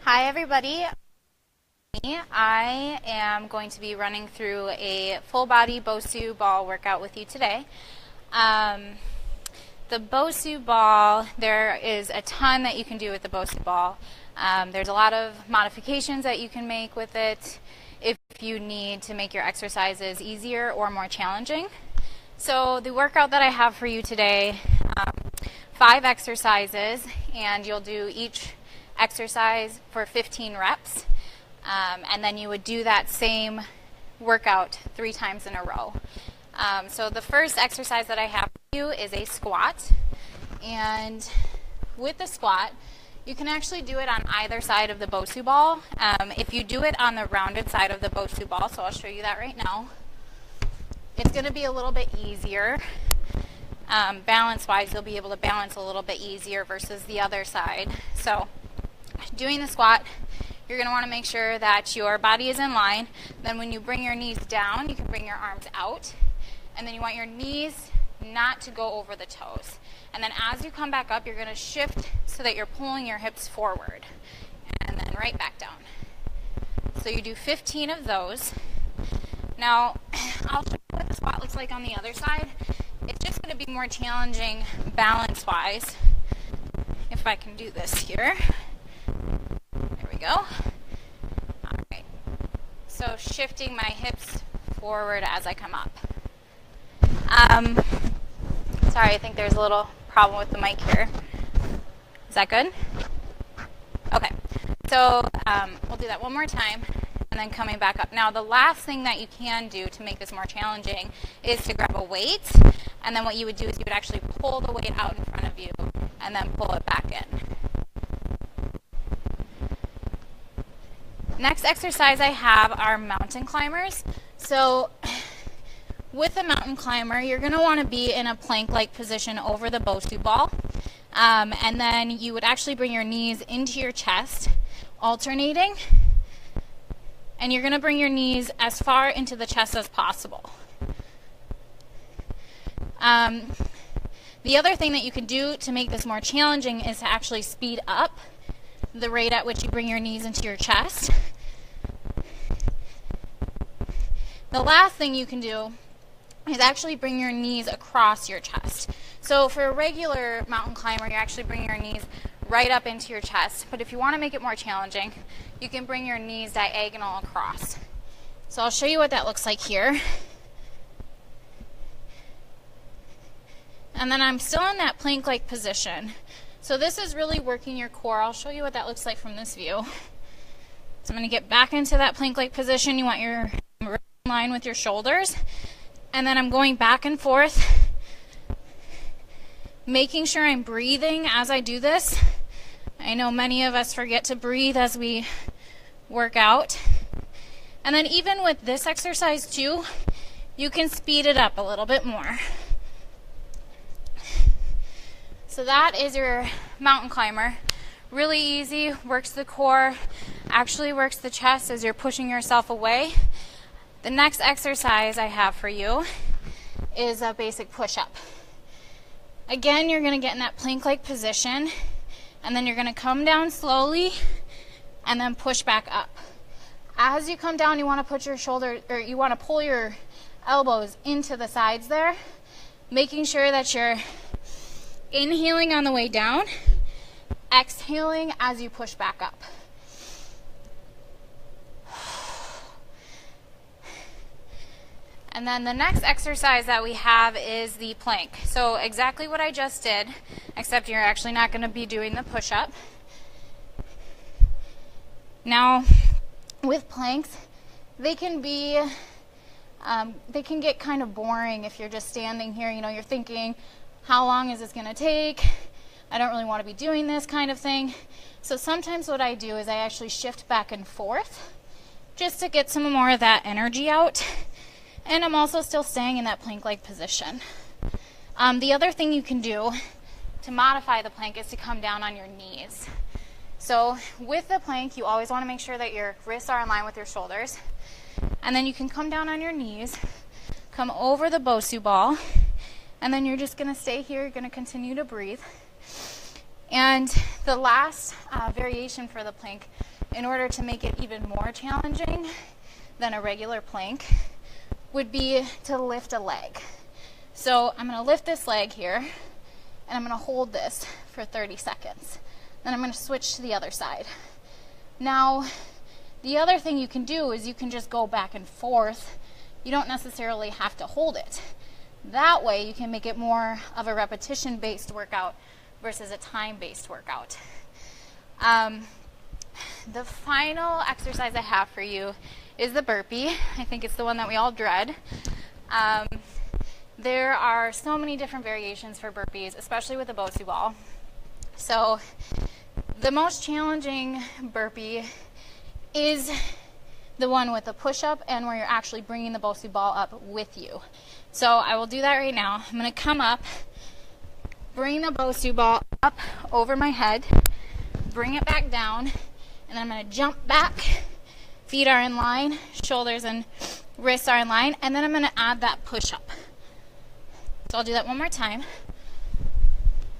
Hi everybody, I am going to be running through a full body Bosu Ball workout with you today. The Bosu Ball, there is a ton that you can do with the Bosu Ball. There's a lot of modifications that you can make with it if you need to make your exercises easier or more challenging. So the workout that I have for you today, 5 exercises, and you'll do each exercise for 15 reps, and then you would do that same workout 3 times in a row. So the first exercise that I have for you is a squat, and with the squat you can actually do it on either side of the Bosu Ball. If you do it on the rounded side of the Bosu Ball, so I'll show you that right now, it's going to be a little bit easier. Balance-wise, you'll be able to balance a little bit easier versus the other side. So doing the squat, you're going to want to make sure that your body is in line. Then when you bring your knees down, you can bring your arms out. And then you want your knees not to go over the toes. And then as you come back up, you're going to shift so that you're pulling your hips forward. And then right back down. So you do 15 of those. Now, I'll show you what the squat looks like on the other side. It's just going to be more challenging balance-wise. If I can do this here. There we go. All right. So shifting my hips forward as I come up. Sorry, I think there's a little problem with the mic here. Is that good? Okay. So we'll do that one more time. And then coming back up. Now the last thing that you can do to make this more challenging is to grab a weight, and then what you would do is you would actually pull the weight out in front of you and then pull it back in. Next exercise I have are mountain climbers. So with a mountain climber, you're going to want to be in a plank-like position over the Bosu Ball, and then you would actually bring your knees into your chest, alternating. And you're going to bring your knees as far into the chest as possible. The other thing that you can do to make this more challenging is to actually speed up the rate at which you bring your knees into your chest. The last thing you can do is actually bring your knees across your chest. So for a regular mountain climber, you actually bring your knees right up into your chest. But if you want to make it more challenging, you can bring your knees diagonal across. So I'll show you what that looks like here. And then I'm still in that plank-like position. So this is really working your core. I'll show you what that looks like from this view. So I'm going to get back into that plank-like position. You want your in line with your shoulders. And then I'm going back and forth, making sure I'm breathing as I do this. I know many of us forget to breathe as we work out. And then even with this exercise too, you can speed it up a little bit more. So that is your mountain climber. Really easy, works the core, actually works the chest as you're pushing yourself away. The next exercise I have for you is a basic push-up. Again, you're going to get in that plank-like position, and then you're going to come down slowly and then push back up. As you come down, you want to put your shoulder, or you want to pull your elbows into the sides there, making sure that you're inhaling on the way down, exhaling as you push back up. And then the next exercise that we have is the plank. So exactly what I just did, except you're actually not going to be doing the push-up. Now, with planks, they can get kind of boring if you're just standing here. You know, you're thinking, how long is this going to take? I don't really want to be doing this kind of thing. So sometimes what I do is I actually shift back and forth just to get some more of that energy out. And I'm also still staying in that plank-like position. The other thing you can do to modify the plank is to come down on your knees. So with the plank, you always want to make sure that your wrists are in line with your shoulders. And then you can come down on your knees, come over the Bosu Ball, and then you're just going to stay here. You're going to continue to breathe. And the last variation for the plank in order to make it even more challenging than a regular plank, would be to lift a leg. So I'm going to lift this leg here, and I'm going to hold this for 30 seconds. Then I'm going to switch to the other side. Now, the other thing you can do is you can just go back and forth. You don't necessarily have to hold it. That way you can make it more of a repetition-based workout versus a time-based workout. The final exercise I have for you is the burpee. I think it's the one that we all dread. There are so many different variations for burpees, especially with the Bosu Ball. So the most challenging burpee is the one with the push-up and where you're actually bringing the Bosu Ball up with you. So I will do that right now. I'm going to come up, bring the Bosu Ball up over my head, bring it back down, and then I'm going to jump back. Feet are in line, shoulders and wrists are in line, and then I'm going to add that push-up. So I'll do that one more time.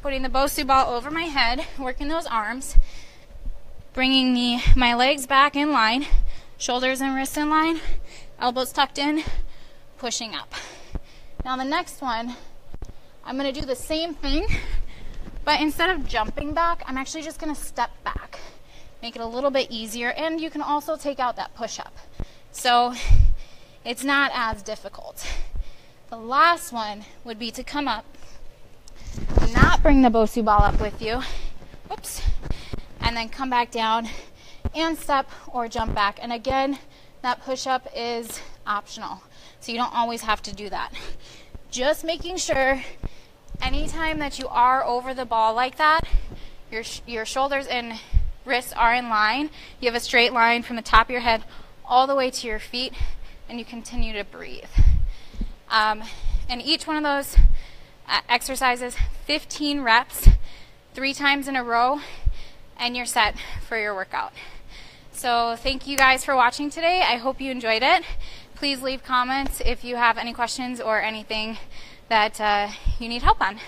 Putting the Bosu Ball over my head, working those arms, bringing my legs back in line, shoulders and wrists in line, elbows tucked in, pushing up. Now the next one, I'm going to do the same thing, but instead of jumping back, I'm actually just going to step back. Make it a little bit easier, and you can also take out that push-up. So it's not as difficult. The last one would be to come up, not bring the Bosu Ball up with you, whoops, and then come back down and step or jump back. And again, that push-up is optional, so you don't always have to do that. Just making sure anytime that you are over the ball like that, your shoulders and wrists are in line. You have a straight line from the top of your head all the way to your feet, and you continue to breathe. And each one of those exercises, 15 reps, 3 times in a row, and you're set for your workout. So thank you guys for watching today. I hope you enjoyed it. Please leave comments if you have any questions or anything that you need help on.